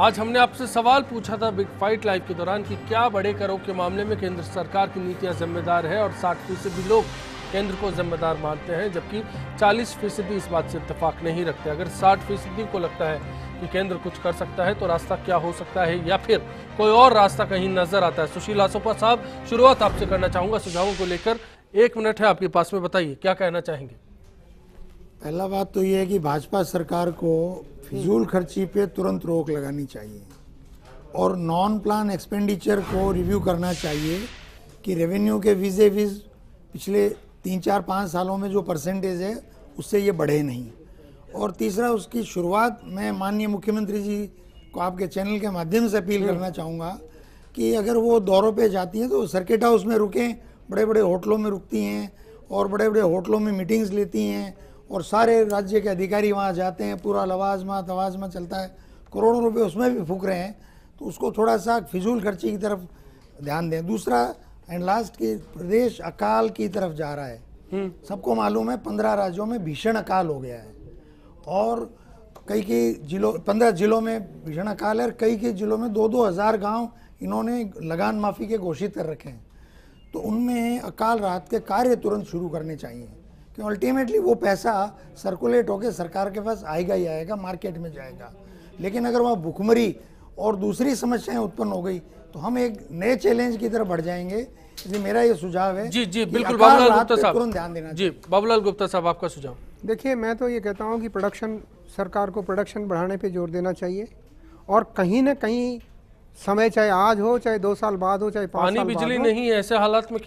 आज हमने आपसे सवाल पूछा था बिग फाइट लाइव के दौरान कि क्या बड़े करों के मामले में केंद्र सरकार की नीतियां जिम्मेदार है, और 60% लोग केंद्र को जिम्मेदार मानते हैं, जबकि 40% इस बात से इत्तेफाक नहीं रखते। अगर 60% को लगता है कि केंद्र कुछ कर सकता है तो रास्ता क्या हो सकता है, या फिर कोई और रास्ता कहीं नजर आता है? सुशील आसोपा साहब, शुरुआत आपसे करना चाहूंगा सुझावों को लेकर। 1 मिनट है आपके पास में, बताइए क्या कहना चाहेंगे। पहला बात तो ये है कि भाजपा सरकार को फिजूल खर्ची पे तुरंत रोक लगानी चाहिए और नॉन प्लान एक्सपेंडिचर को रिव्यू करना चाहिए कि रेवेन्यू के विजे विज पिछले 3-4-5 सालों में जो परसेंटेज है उससे ये बढ़े नहीं। और तीसरा, उसकी शुरुआत मैं माननीय मुख्यमंत्री जी को आपके चैनल के माध्यम से अपील करना चाहूँगा कि अगर वो दौरों पे जाती हैं तो सर्किट हाउस में रुकें, बड़े बड़े होटलों में रुकती हैं और बड़े बड़े होटलों में मीटिंग्स लेती हैं और सारे राज्य के अधिकारी वहाँ जाते हैं, पूरा लवाजमा तवाजमा चलता है, करोड़ों रुपए उसमें भी फूक रहे हैं, तो उसको थोड़ा सा फिजूल खर्ची की तरफ ध्यान दें। दूसरा एंड लास्ट, कि प्रदेश अकाल की तरफ जा रहा है। सबको मालूम है 15 राज्यों में भीषण अकाल हो गया है और कई जिलों 15 जिलों में भीषण अकाल है और कई जिलों में 2-2 हज़ार गाँव इन्होंने लगान माफ़ी के घोषित कर रखे हैं। तो उनमें अकाल राहत के कार्य तुरंत शुरू करने चाहिए, कि अल्टीमेटली वो पैसा सर्कुलेट होकर सरकार के पास आएगा ही आएगा, मार्केट में जाएगा। लेकिन अगर वहाँ भुखमरी और दूसरी समस्याएं उत्पन्न हो गई तो हम एक नए चैलेंज की तरफ बढ़ जाएंगे। इसलिए मेरा ये सुझाव है। जी बिल्कुल, बाबूलाल गुप्ता साहब तुरंत ध्यान देना। जी बाबूलाल गुप्ता साहब, आपका सुझाव। देखिए, मैं तो ये कहता हूँ कि सरकार को प्रोडक्शन बढ़ाने पे जोर देना चाहिए और कहीं ना कहीं समय, चाहे आज हो, चाहे 2 साल बाद हो, चाहे 5 साल बाद हो। पानी बिजली नहीं है, ऐसे हालात में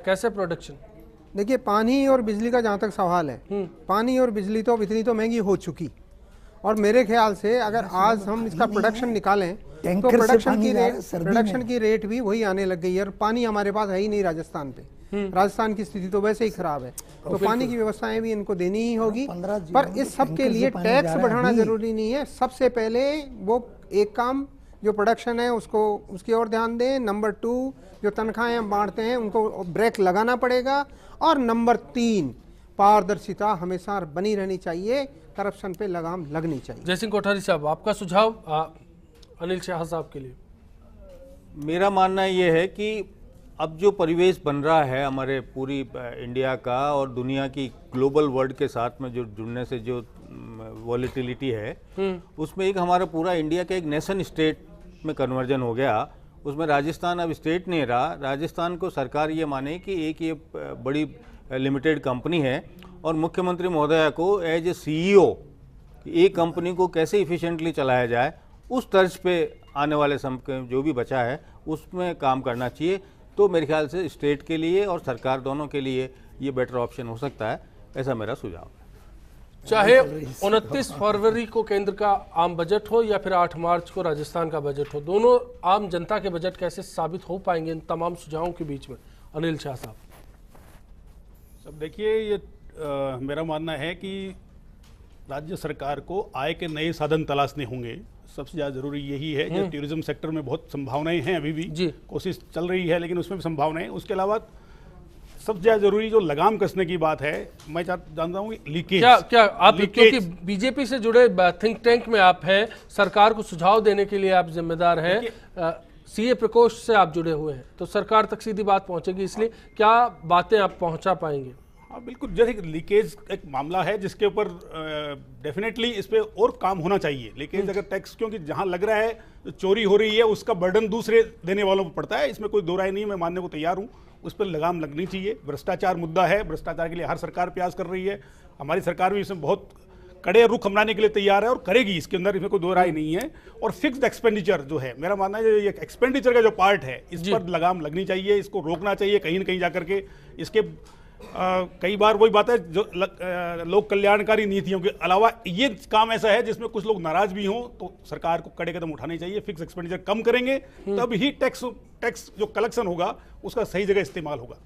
कैसे प्रोडक्शन? देखिए, पानी और बिजली का जहाँ तक सवाल है, पानी और बिजली तो इतनी तो महंगी हो चुकी, और मेरे ख्याल से अगर आज हम इसका प्रोडक्शन निकालें तो प्रोडक्शन की रेट भी वही आने लग गई है। और पानी हमारे पास है ही नहीं राजस्थान पे, राजस्थान की स्थिति तो वैसे ही खराब है, तो पानी की व्यवस्थाएं भी इनको देनी ही होगी। पर इस सब के लिए टैक्स बढ़ाना जरूरी नहीं है। सबसे पहले वो एक काम, जो प्रोडक्शन है उसको, उसकी ओर ध्यान दें। नंबर 2, जो तनख्वाहें हम बांटते हैं उनको ब्रेक लगाना पड़ेगा। और नंबर 3, पारदर्शिता हमेशा बनी रहनी चाहिए, करप्शन पे लगाम लगनी चाहिए। जयसिंह कोठारी साहब, आपका सुझाव अनिल शाह साहब के लिए। मेरा मानना ये है कि अब जो परिवेश बन रहा है हमारे पूरी इंडिया का और दुनिया की ग्लोबल वर्ल्ड के साथ में जो जुड़ने से जो वॉलेटिलिटी है, उसमें एक हमारा पूरा इंडिया का एक नेशन स्टेट में कन्वर्जन हो गया। उसमें राजस्थान अब स्टेट नहीं रहा। राजस्थान को सरकार ये माने कि एक ये बड़ी लिमिटेड कंपनी है और मुख्यमंत्री महोदया को एज ए CEO एक कंपनी को कैसे इफिशिएंटली चलाया जाए, उस तर्ज पे आने वाले समय जो भी बचा है उसमें काम करना चाहिए। तो मेरे ख्याल से स्टेट के लिए और सरकार दोनों के लिए ये बेटर ऑप्शन हो सकता है, ऐसा मेरा सुझाव है। चाहे 29 फरवरी को केंद्र का आम बजट हो या फिर 8 मार्च को राजस्थान का बजट हो, दोनों आम जनता के बजट कैसे साबित हो पाएंगे इन तमाम सुझावों के बीच में? अनिल शाह साहब। सब देखिए, ये मेरा मानना है कि राज्य सरकार को आय के नए साधन तलाशने होंगे। सबसे ज़्यादा जरूरी यही है। जो टूरिज्म सेक्टर में बहुत संभावनाएं हैं, अभी भी कोशिश चल रही है, लेकिन उसमें भी संभावनाएं। उसके अलावा सबसे ज़्यादा जरूरी जो लगाम कसने की बात है, मैं जानता हूँ लीकेज। क्या आप, क्योंकि बीजेपी से जुड़े थिंक टैंक में आप हैं, सरकार को सुझाव देने के लिए आप जिम्मेदार हैं, CA प्रकोष्ठ से आप जुड़े हुए हैं, तो सरकार तक सीधी बात पहुंचेगी, इसलिए क्या बातें आप पहुंचा पाएंगे? हाँ बिल्कुल, जैसे लीकेज एक मामला है जिसके ऊपर डेफिनेटली इस पे और काम होना चाहिए। लीकेज अगर टैक्स, क्योंकि जहां लग रहा है चोरी हो रही है उसका बर्डन दूसरे देने वालों पर पड़ता है, इसमें कोई दो राय नहीं, मैं मानने को तैयार हूं। उस पर लगाम लगनी चाहिए। भ्रष्टाचार मुद्दा है, भ्रष्टाचार के लिए हर सरकार प्रयास कर रही है। हमारी सरकार भी इसमें बहुत कड़े रुख अपनाने के लिए तैयार है और करेगी, इसके अंदर इसमें कोई दो राय नहीं है। और फिक्स्ड एक्सपेंडिचर जो है, मेरा मानना है ये एक्सपेंडिचर का जो पार्ट है, इस पर लगाम लगनी चाहिए, इसको रोकना चाहिए कहीं न कहीं जाकर के। इसके कई बार वही बात है जो लोक कल्याणकारी नीतियों के अलावा ये काम ऐसा है जिसमें कुछ लोग नाराज भी हों, तो सरकार को कड़े कदम उठाने चाहिए। फिक्स एक्सपेंडिचर कम करेंगे तब ही टैक्स जो कलेक्शन होगा उसका सही जगह इस्तेमाल होगा।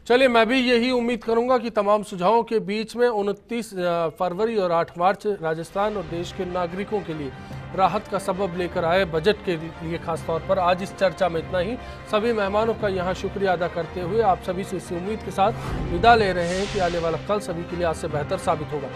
चलिए, मैं भी यही उम्मीद करूंगा कि तमाम सुझावों के बीच में 29 फरवरी और 8 मार्च राजस्थान और देश के नागरिकों के लिए राहत का सबब लेकर आए, बजट के लिए खास तौर पर। आज इस चर्चा में इतना ही। सभी मेहमानों का यहाँ शुक्रिया अदा करते हुए आप सभी से इसी उम्मीद के साथ विदा ले रहे हैं कि आने वाला कल सभी के लिए आज से बेहतर साबित होगा।